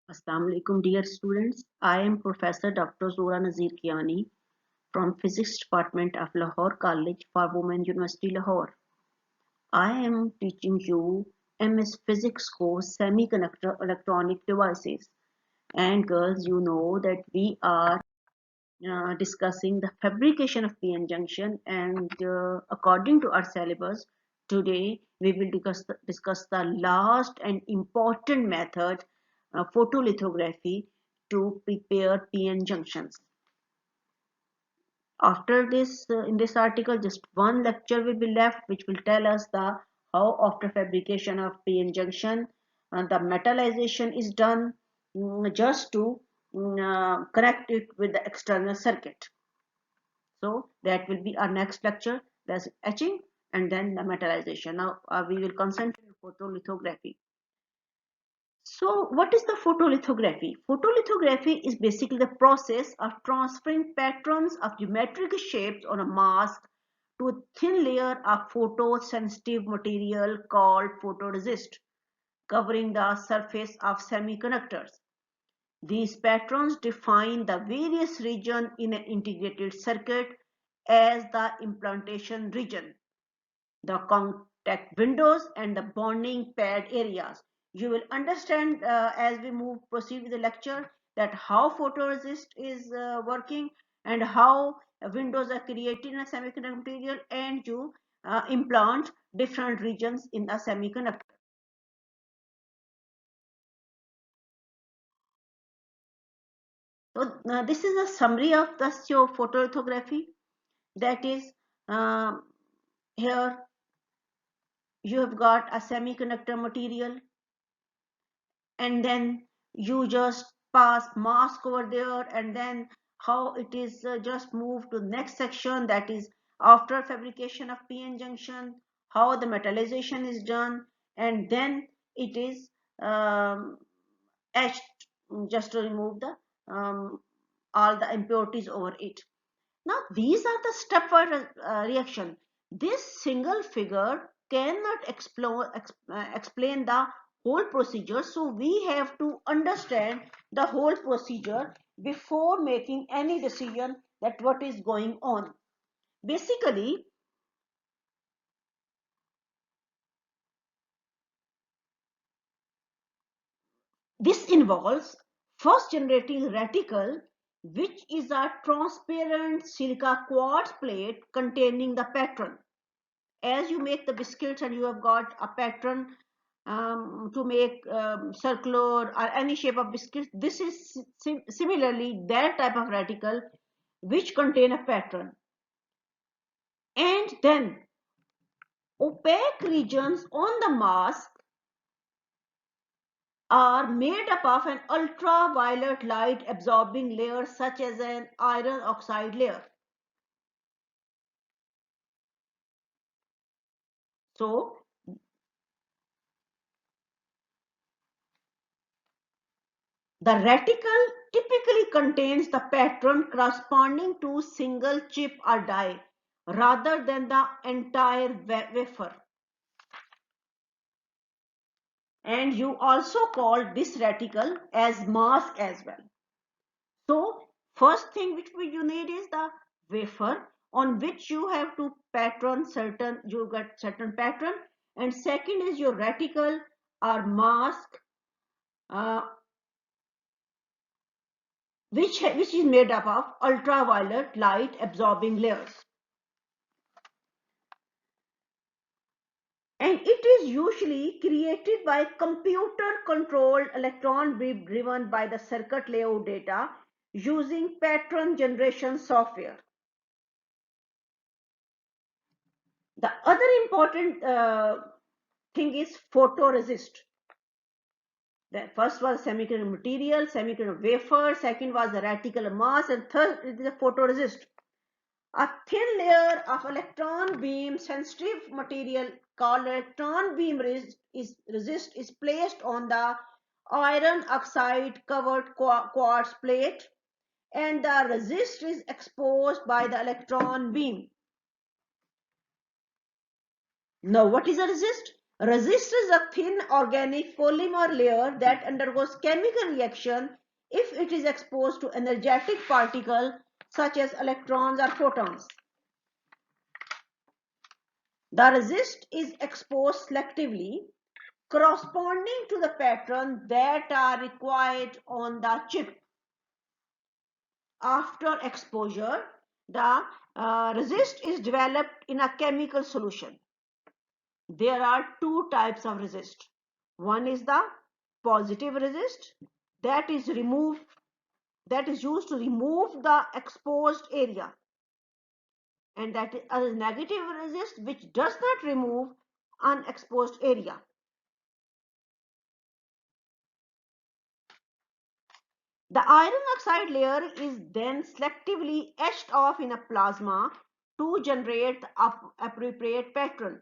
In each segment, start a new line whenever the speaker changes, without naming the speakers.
Assalamu alaikum dear students. I am Professor Dr. Zora Nazir Kiani from Physics Department of Lahore College for Women University Lahore. I am teaching you MS Physics course Semiconductor Electronic Devices. And girls, you know that we are discussing the fabrication of PN junction, and according to our syllabus, today we will discuss the last and important method, photolithography, to prepare PN junctions. After this, in this article, just one lecture will be left, which will tell us the how after fabrication of PN junction, the metallization is done, just to connect it with the external circuit. So that will be our next lecture. That's etching and then the metallization. Now we will concentrate on photolithography. So what is the photolithography? Photolithography is basically the process of transferring patterns of geometric shapes on a mask to a thin layer of photosensitive material called photoresist, covering the surface of semiconductors. These patterns define the various regions in an integrated circuit as the implantation region, the contact windows, and the bonding pad areas. You will understand as we proceed with the lecture that how photoresist is working and how windows are created in a semiconductor material, and you implant different regions in a semiconductor. So this is a summary of the photolithography. That is, um, here you have got a semiconductor material, and then you just pass mask over there, and then how it is just moved to the next section, that is after fabrication of PN junction, how the metallization is done, and then it is etched, just to remove the all the impurities over it. Now, these are the stepwise reaction. This single figure cannot explain the whole procedure. So, we have to understand the whole procedure before making any decision that what is going on. Basically, this involves first generating reticle, which is a transparent silica quartz plate containing the pattern. As you make the biscuits and you have got a pattern to make circular or any shape of biscuits, this is similarly that type of reticle which contain a pattern. And then opaque regions on the mask are made up of an ultraviolet light absorbing layer such as an iron oxide layer. So the reticle typically contains the pattern corresponding to single chip or die rather than the entire wafer. And you also call this reticle as mask as well. So first thing which you need is the wafer on which you have to pattern certain, you got certain pattern, and second is your reticle or mask, uh, which is made up of ultraviolet light absorbing layers. And it is usually created by computer controlled electron beam driven by the circuit layout data using pattern generation software. The other important thing is photoresist. The first was semiconductor material, semiconductor wafer, second was the reticle mass, and third is the photoresist. A thin layer of electron beam sensitive material called electron beam resist is placed on the iron oxide covered quartz plate, and the resist is exposed by the electron beam. Now, what is a resist? Resist is a thin organic polymer layer that undergoes chemical reaction if it is exposed to energetic particles such as electrons or photons. The resist is exposed selectively corresponding to the pattern that are required on the chip. After exposure, the resist is developed in a chemical solution. There are two types of resist. One is the positive resist that is used to remove the exposed area, and that is a negative resist which does not remove unexposed area. The iron oxide layer is then selectively etched off in a plasma to generate the appropriate pattern.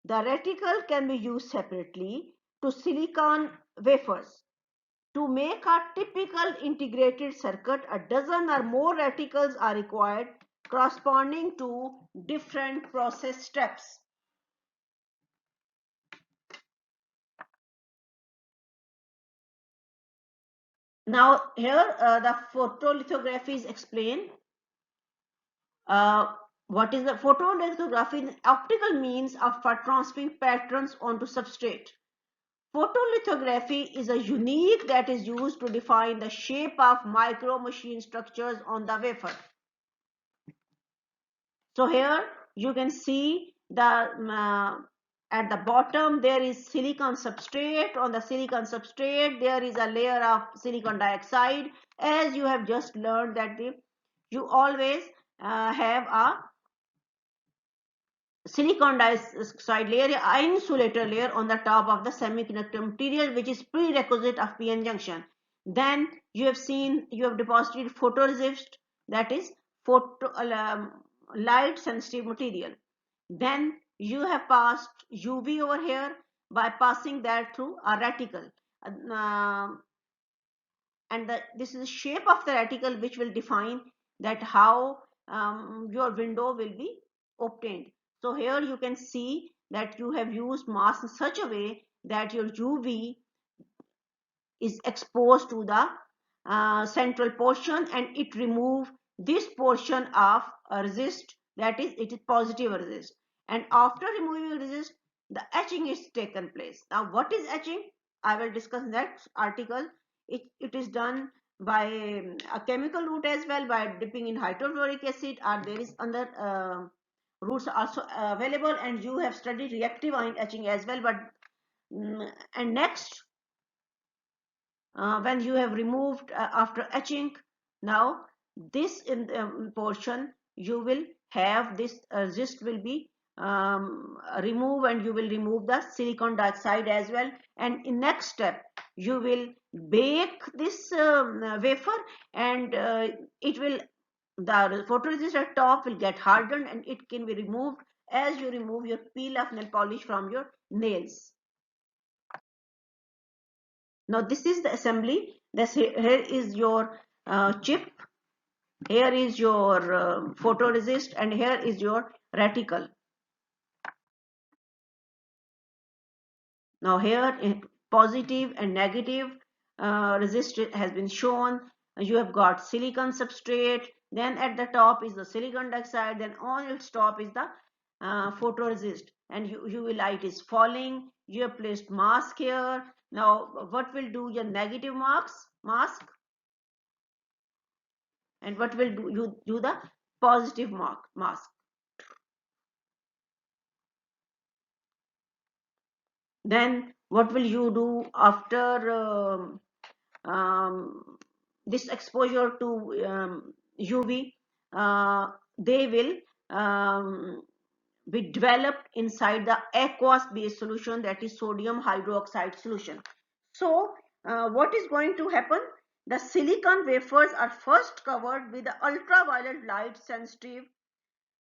The reticle can be used separately to silicon wafers. To make a typical integrated circuit, a dozen or more reticles are required corresponding to different process steps. Now here the photolithography is explained. What is the photolithography? Is optical means of transferring patterns onto substrate. Photolithography is a unique that is used to define the shape of micro machine structures on the wafer. So here you can see at the bottom there is silicon substrate. On the silicon substrate there is a layer of silicon dioxide. As you have just learned that you always have a silicon dioxide layer, an insulator layer on the top of the semiconductor material, which is prerequisite of PN junction. Then you have deposited photoresist, that is light sensitive material. Then you have passed UV over here by passing that through a reticle. And this is the shape of the reticle which will define that how your window will be obtained. So here you can see that you have used mask in such a way that your UV is exposed to the central portion, and it remove this portion of resist, that is it is positive resist. And after removing resist, the etching is taken place. Now what is etching? I will discuss next article. It is done by a chemical route as well, by dipping in hydrofluoric acid, or there is other routes also available, and you have studied reactive ion etching as well. But and next, when you have removed after etching, now this in portion you will have this resist will be removed, and you will remove the silicon dioxide as well. And in next step you will bake this wafer, and it will the photoresist at top will get hardened, and it can be removed as you remove your peel of nail polish from your nails. Now this is the assembly. Here is your chip, here is your photoresist, and here is your reticle. Now here positive and negative resist has been shown. You have got silicon substrate, then at the top is the silicon dioxide, then on its top is the photoresist, and UV light is falling. You have placed mask here. Now what will do your negative mask, and what will you do the positive mask. Then what will you do after this exposure to UV? They will be developed inside the aqueous based solution, that is sodium hydroxide solution. So what is going to happen? The silicon wafers are first covered with the ultraviolet light sensitive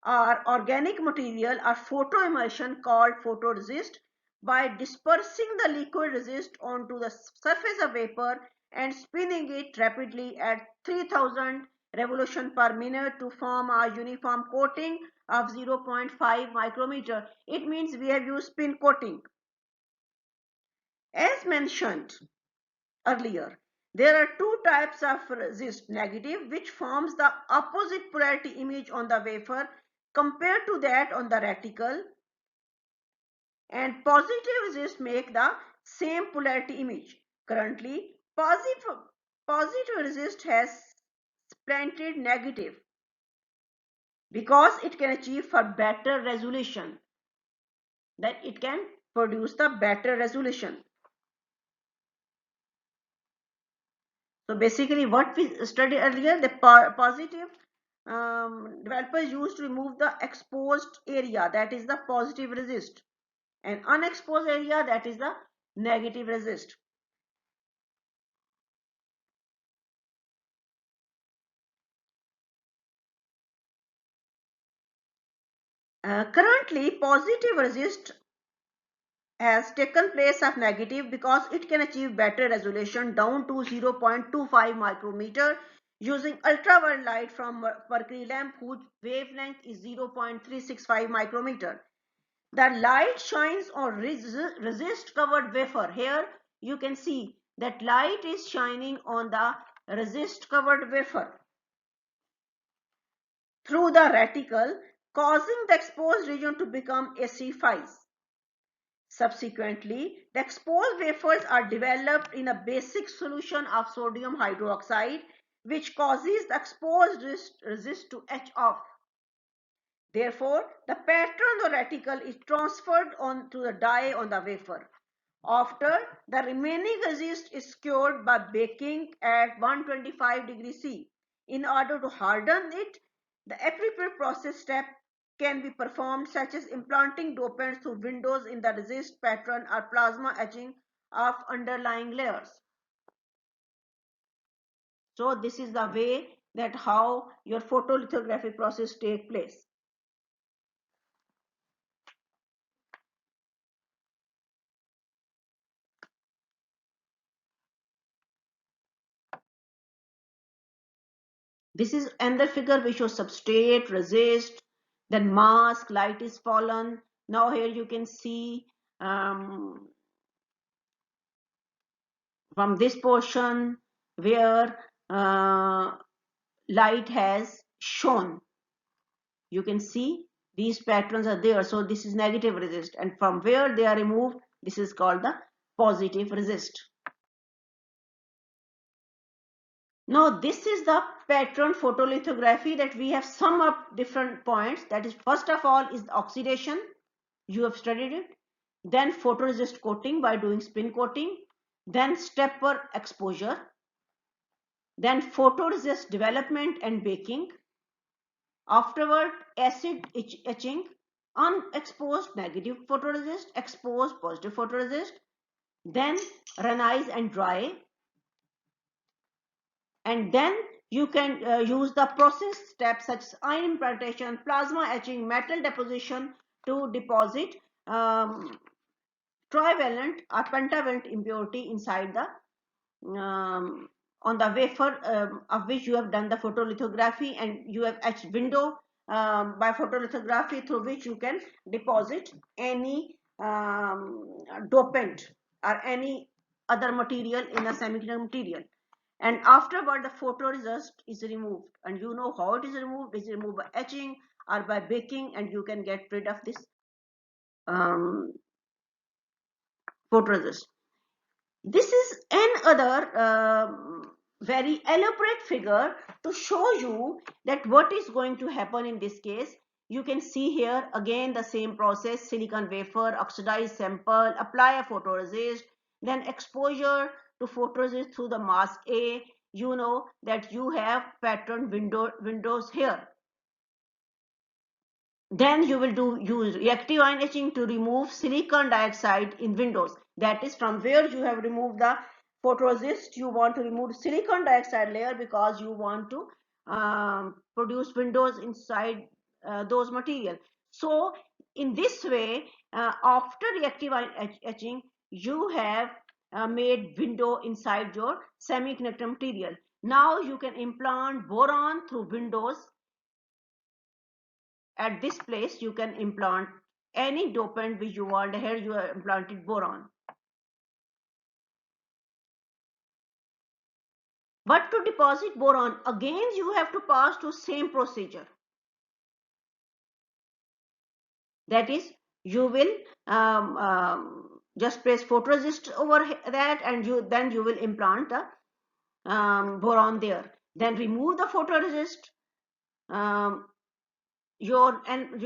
or organic material or photoemulsion called photoresist. By dispersing the liquid resist onto the surface of vapor and spinning it rapidly at 3000 revolution per minute to form a uniform coating of 0.5 micrometer. It means we have used spin coating. As mentioned earlier, there are two types of resist: negative, which forms the opposite polarity image on the wafer compared to that on the reticle, and positive resist make the same polarity image. Currently, positive resist has supplanted negative because it can achieve for better resolution, that it can produce the better resolution. So basically what we studied earlier, the positive developers used to remove the exposed area, that is the positive resist, and unexposed area, that is the negative resist. Currently, positive resist has taken place of negative because it can achieve better resolution down to 0.25 micrometer using ultraviolet light from mercury lamp whose wavelength is 0.365 micrometer. The light shines on resist covered wafer. Here you can see that light is shining on the resist covered wafer through the reticle, causing the exposed region to become acidified. Subsequently, the exposed wafers are developed in a basic solution of sodium hydroxide, which causes the exposed resist to etch off. Therefore, the pattern of the reticle is transferred on to the die on the wafer. After, the remaining resist is cured by baking at 125 degrees C. In order to harden it, the appropriate process step can be performed, such as implanting dopants through windows in the resist pattern or plasma etching of underlying layers. So this is the way that how your photolithography process take place. This is another figure which shows substrate, resist, then mask, light is fallen. Now here you can see from this portion where light has shone. You can see these patterns are there. So this is negative resist, and from where they are removed, this is called the positive resist. Now this is the pattern photolithography that we have sum up different points. That is, first of all is the oxidation. You have studied it. Then photoresist coating by doing spin coating. Then stepper exposure. Then photoresist development and baking. Afterward, acid etching, unexposed negative photoresist, exposed positive photoresist. Then runize and dry. And then you can use the process steps such as ion implantation, plasma etching, metal deposition to deposit trivalent or pentavalent impurity inside the on the wafer of which you have done the photolithography, and you have etched window by photolithography through which you can deposit any dopant or any other material in a semiconductor material. And afterward the photoresist is removed, and you know how it is removed. It is removed by etching or by baking, and you can get rid of this um, photoresist. This is another very elaborate figure to show you that what is going to happen in this case. You can see here again the same process: silicon wafer, oxidize sample, apply a photoresist, then exposure to photoresist through the mask A. You know that you have pattern windows here. Then you will use reactive ion etching to remove silicon dioxide in windows. That is, from where you have removed the photoresist, you want to remove silicon dioxide layer because you want to produce windows inside those material. So in this way, after reactive ion etching, you have made window inside your semiconductor material. Now you can implant boron through windows. At this place you can implant any dopant which you want. Here you have implanted boron. But to deposit boron, again you have to pass through same procedure. That is, you will just place photoresist over that, and then you will implant the boron there. Then remove the photoresist. Um, your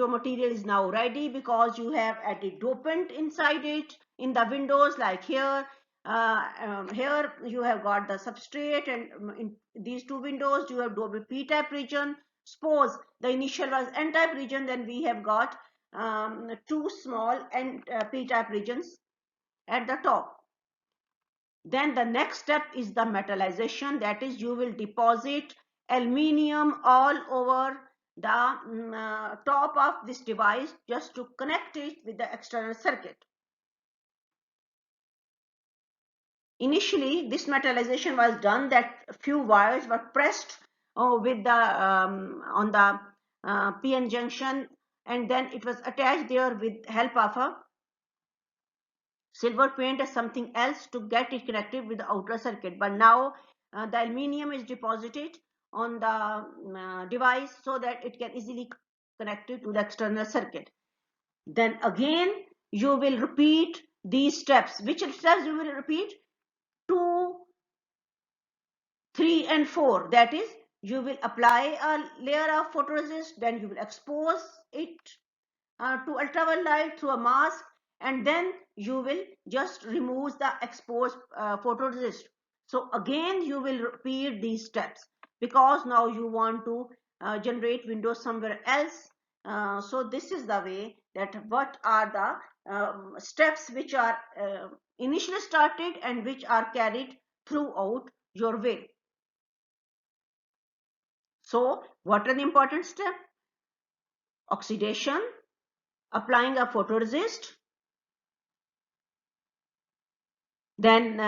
material is now ready because you have added dopant inside it in the windows, like here. Here you have got the substrate, and in these two windows you have double p-type region. Suppose the initial was n-type region, then we have got two small p-type regions at the top. Then the next step is the metallization. That is, you will deposit aluminium all over the top of this device just to connect it with the external circuit. Initially, this metallization was done that few wires were pressed with the on the PN junction, and then it was attached there with help of a silver paint or something else to get it connected with the outer circuit. But now the aluminium is deposited on the device so that it can easily connect it to the external circuit. Then again you will repeat these steps. Which steps you will repeat? 2, 3 and 4. That is, you will apply a layer of photoresist, then you will expose it to ultraviolet light through a mask, and then you will just remove the exposed photoresist. So again you will repeat these steps because now you want to generate windows somewhere else. So this is the way that what are the steps which are initially started and which are carried throughout your way. So what are the important steps? Oxidation, applying a photoresist, then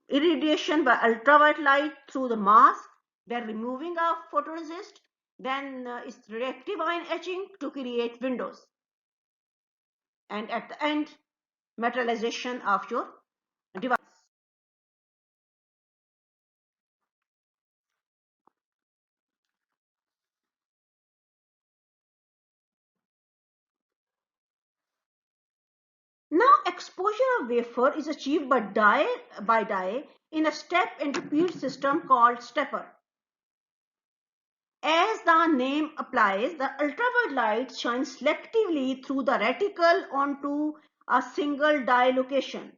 irradiation by ultraviolet light through the mask, then removing a photoresist, then is reactive ion etching to create windows, and at the end metallization of your device. Now exposure of wafer is achieved by dye in a step and repeat system called stepper. As the name applies, the ultraviolet light shines selectively through the reticle onto a single dye location.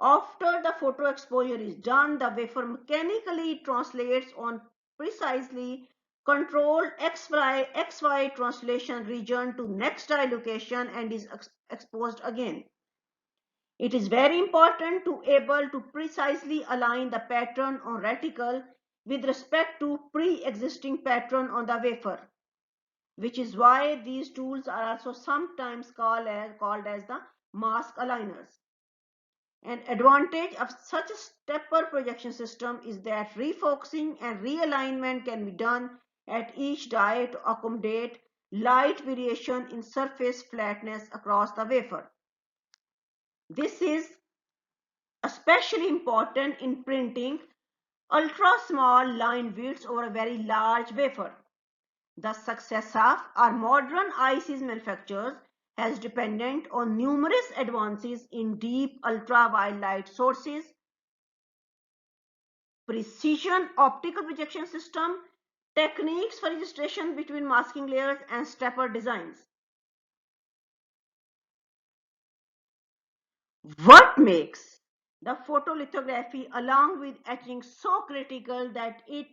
After the photo exposure is done, the wafer mechanically translates on precisely controlled XY translation region to next dye location and is exposed again. It is very important to able to precisely align the pattern on reticle with respect to pre-existing pattern on the wafer, which is why these tools are also sometimes called as the mask aligners. An advantage of such a stepper projection system is that refocusing and realignment can be done at each die to accommodate light variation in surface flatness across the wafer. This is especially important in printing ultra small line widths over a very large wafer. The success of our modern ICs manufacturers has depended on numerous advances in deep ultraviolet light sources, precision optical projection system, techniques for registration between masking layers, and stepper designs. What makes the photolithography along with etching so critical that it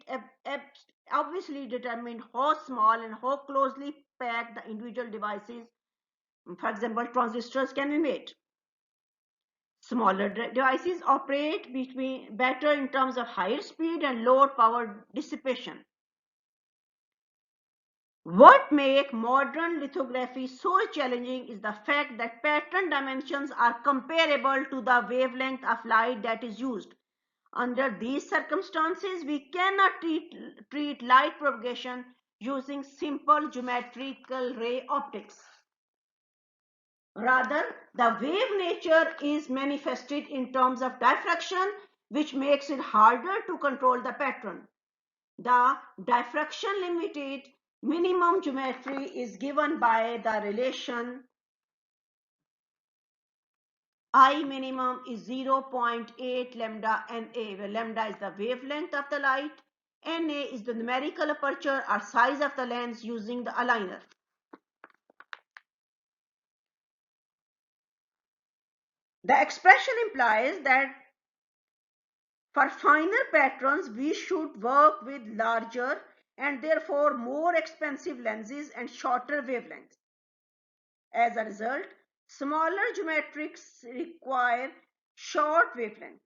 obviously determined how small and how closely packed the individual devices, for example transistors, can be made. Smaller devices operate better in terms of higher speed and lower power dissipation. What makes modern lithography so challenging is the fact that pattern dimensions are comparable to the wavelength of light that is used. Under these circumstances, we cannot treat light propagation using simple geometrical ray optics. Rather, the wave nature is manifested in terms of diffraction, which makes it harder to control the pattern. The diffraction limited minimum geometry is given by the relation I minimum is 0.8 lambda Na, where lambda is the wavelength of the light, Na is the numerical aperture or size of the lens using the aligner. The expression implies that for finer patterns, we should work with larger and therefore more expensive lenses and shorter wavelengths. As a result, smaller geometrics require short wavelengths.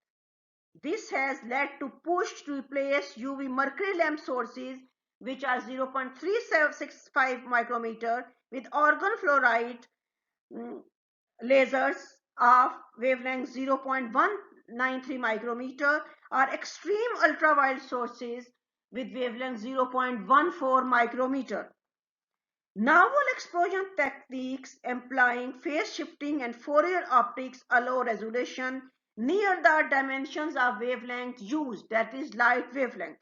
This has led to push to replace UV mercury lamp sources, which are 0.365 micrometer, with argon fluoride lasers of wavelength 0.193 micrometer, or extreme ultraviolet sources with wavelength 0.14 micrometer. Novel exposure techniques employing phase shifting and Fourier optics allow resolution near the dimensions of wavelength used, that is light wavelength.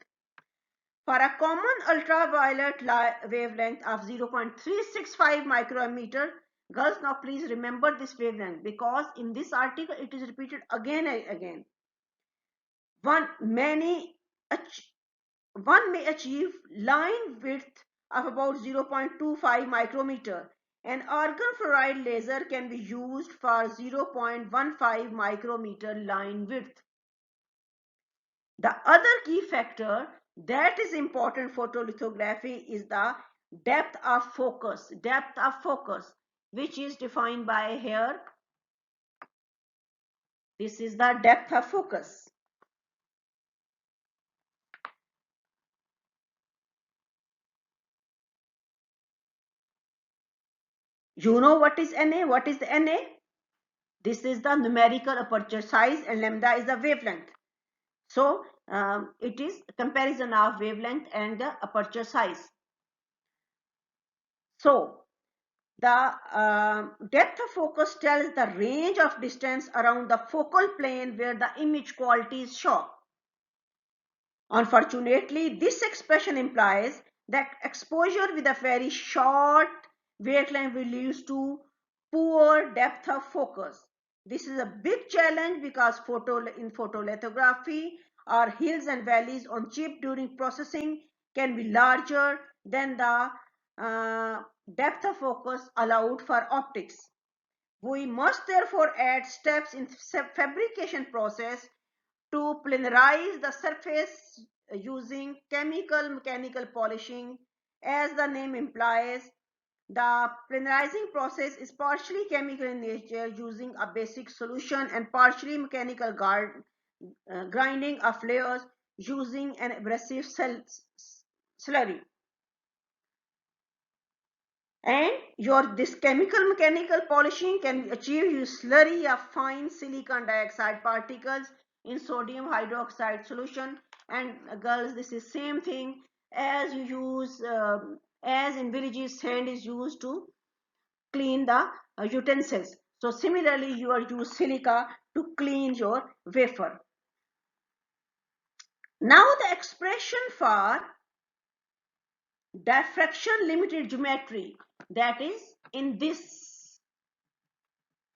For a common ultraviolet wavelength of 0.365 micrometer, girls, now please remember this wavelength because in this article it is repeated again and again. One may achieve line width of about 0.25 micrometer. An argon fluoride laser can be used for 0.15 micrometer line width. The other key factor that is important for photolithography is the depth of focus. Depth of focus, which is defined by here. This is the depth of focus. You know what is Na? What is the Na? This is the numerical aperture size and lambda is the wavelength. So it is comparison of wavelength and the aperture size. So the depth of focus tells the range of distance around the focal plane where the image quality is shown. Unfortunately, this expression implies that exposure with a very short wavelength will lead to poor depth of focus. This is a big challenge because in photolithography, our hills and valleys on chip during processing can be larger than the depth of focus allowed for optics. We must therefore add steps in fabrication process to planarize the surface using chemical mechanical polishing. As the name implies, the planarizing process is partially chemical in nature using a basic solution and partially mechanical grinding of layers using an abrasive slurry. And this chemical mechanical polishing can be achieved using slurry of fine silicon dioxide particles in sodium hydroxide solution. And girls, this is same thing as you use as in villages sand is used to clean the utensils. So similarly you are use silica to clean your wafer. Now the expression for diffraction limited geometry, that is in this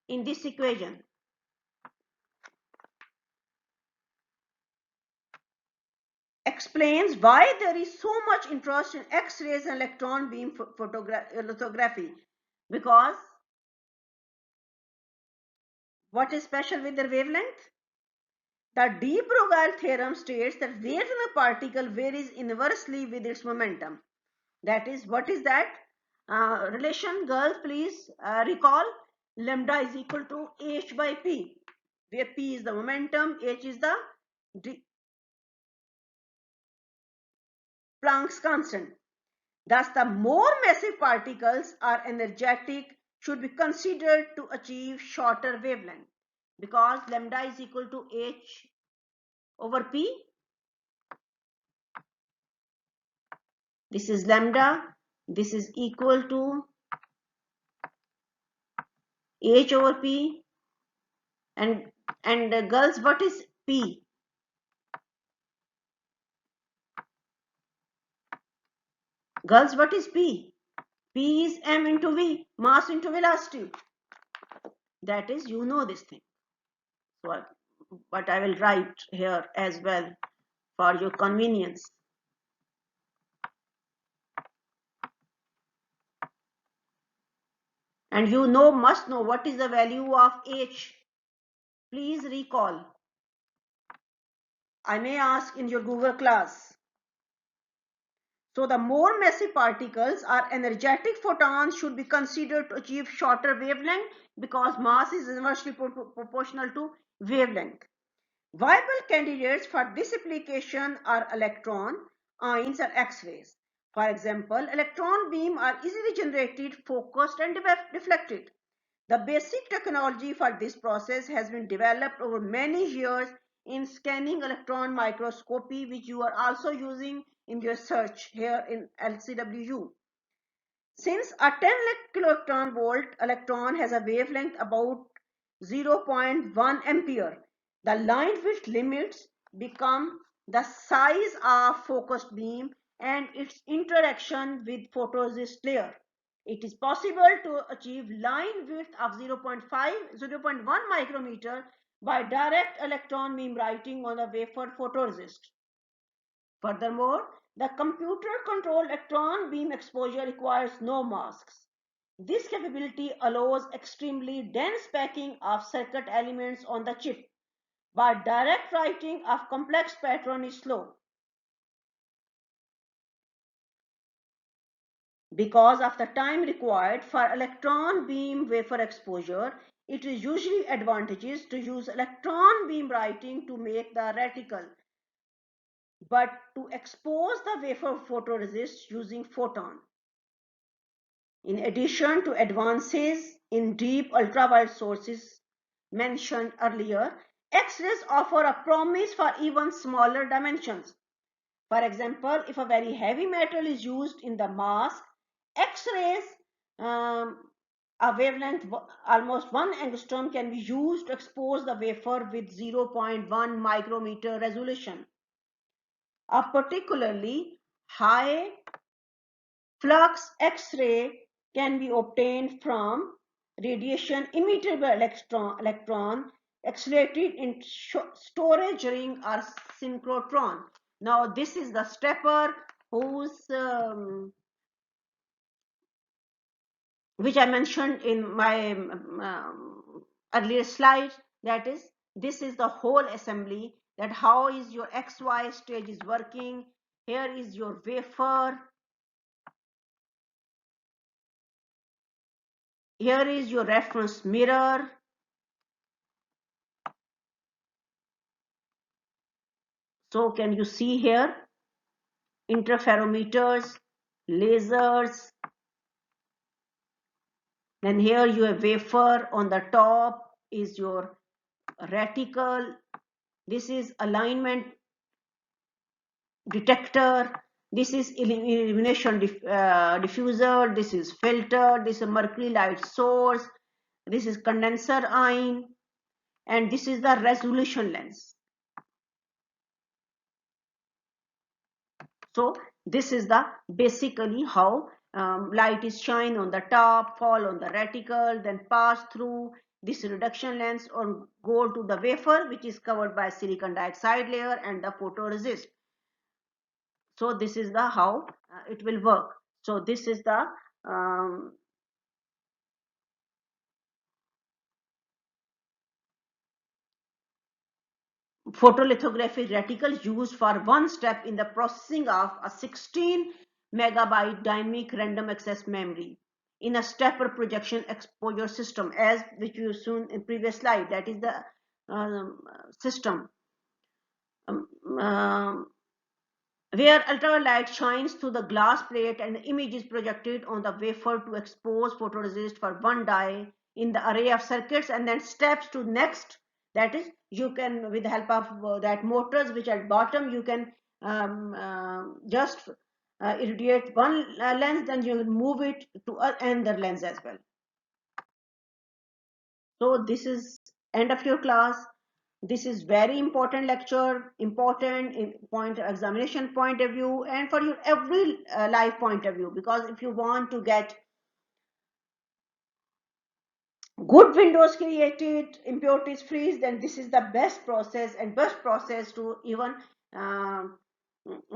equation. Explains why there is so much interest in X-rays and electron beam lithography. Because what is special with their wavelength? The de Broglie theorem states that weight of a particle varies inversely with its momentum. That is, what is that relation, girls? Please recall, lambda is equal to h by p, where p is the momentum, h is the Planck's constant. Thus, the more massive particles are energetic should be considered to achieve shorter wavelength, because lambda is equal to h over P. This is lambda. This is equal to H over P. And girls, what is P? Girls, what is P? P is m into v, mass into velocity. That is, you know this thing. So, but I will write here as well for your convenience. And you must know what is the value of H. Please recall. I may ask in your Google class. So the more massive particles or energetic photons should be considered to achieve shorter wavelength, because mass is inversely proportional to wavelength. Viable candidates for this application are electron, ions, or X-rays. For example, electron beams are easily generated, focused, and deflected. The basic technology for this process has been developed over many years in scanning electron microscopy, which you are also using in your search here in LCWU. Since a 10 kiloelectron volt electron has a wavelength about 0.1 ampere, the line width limits become the size of focused beam and its interaction with photoresist layer. It is possible to achieve line width of 0.1 micrometer by direct electron beam writing on the wafer photoresist. Furthermore, the computer-controlled electron beam exposure requires no masks. This capability allows extremely dense packing of circuit elements on the chip, but direct writing of complex pattern is slow. Because of the time required for electron beam wafer exposure, it is usually advantageous to use electron beam writing to make the reticle, but to expose the wafer photoresist using photon. In addition to advances in deep ultraviolet sources mentioned earlier, X-rays offer a promise for even smaller dimensions. For example, if a very heavy metal is used in the mask, X-rays, a wavelength almost 1 angstrom can be used to expose the wafer with 0.1 micrometer resolution. A particularly high flux X-ray can be obtained from radiation emitted by electron accelerated in storage ring or synchrotron. Now this is the stepper whose which I mentioned in my earlier slide. That is, this is the whole assembly, that how is your XY stage is working. Here is your wafer. Here is your reference mirror. So can you see here interferometers, lasers. Then here you have wafer. On the top is your reticle. This is alignment detector. This is illumination diffuser. This is filter. This is mercury light source. This is condenser ion. And this is the resolution lens. So this is the basically how light is shine on the top, fall on the reticle, then pass through this reduction lens or go to the wafer, which is covered by silicon dioxide layer and the photoresist. So this is the how it will work. So this is the photolithographic reticle used for one step in the processing of a 16 megabyte dynamic random access memory in a stepper projection exposure system, as which you seen in previous slide. That is the system um, um, where ultraviolet shines through the glass plate and the image is projected on the wafer to expose photoresist for one die in the array of circuits, and then steps to next That is, you can, with the help of that motors which at bottom, you can just irradiate one lens, then you will move it to another lens as well. So this is end of your class. This is very important lecture, important in point examination point of view, and for your every life point of view, because if you want to get good windows created, impurities freeze, then this is the best process and best process to even um,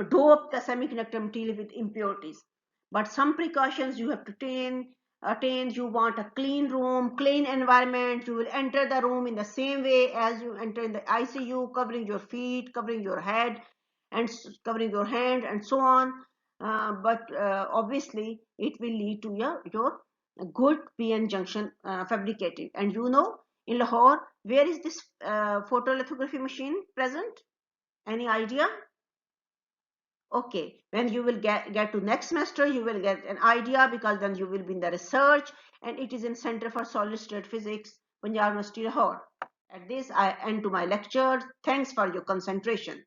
dope the semiconductor material with impurities. But some precautions you have to attain. You want a clean room, clean environment. You will enter the room in the same way as you enter in the ICU, covering your feet, covering your head, and covering your hand, and so on. But obviously, it will lead to your good PN junction fabricated. And you know, in Lahore, where is this photolithography machine present? Any idea? Okay, when you will get to next semester, you will get an idea, because then you will be in the research, and it is in Center for Solid State Physics, Punjab University, Lahore. At this, I end to my lecture. Thanks for your concentration.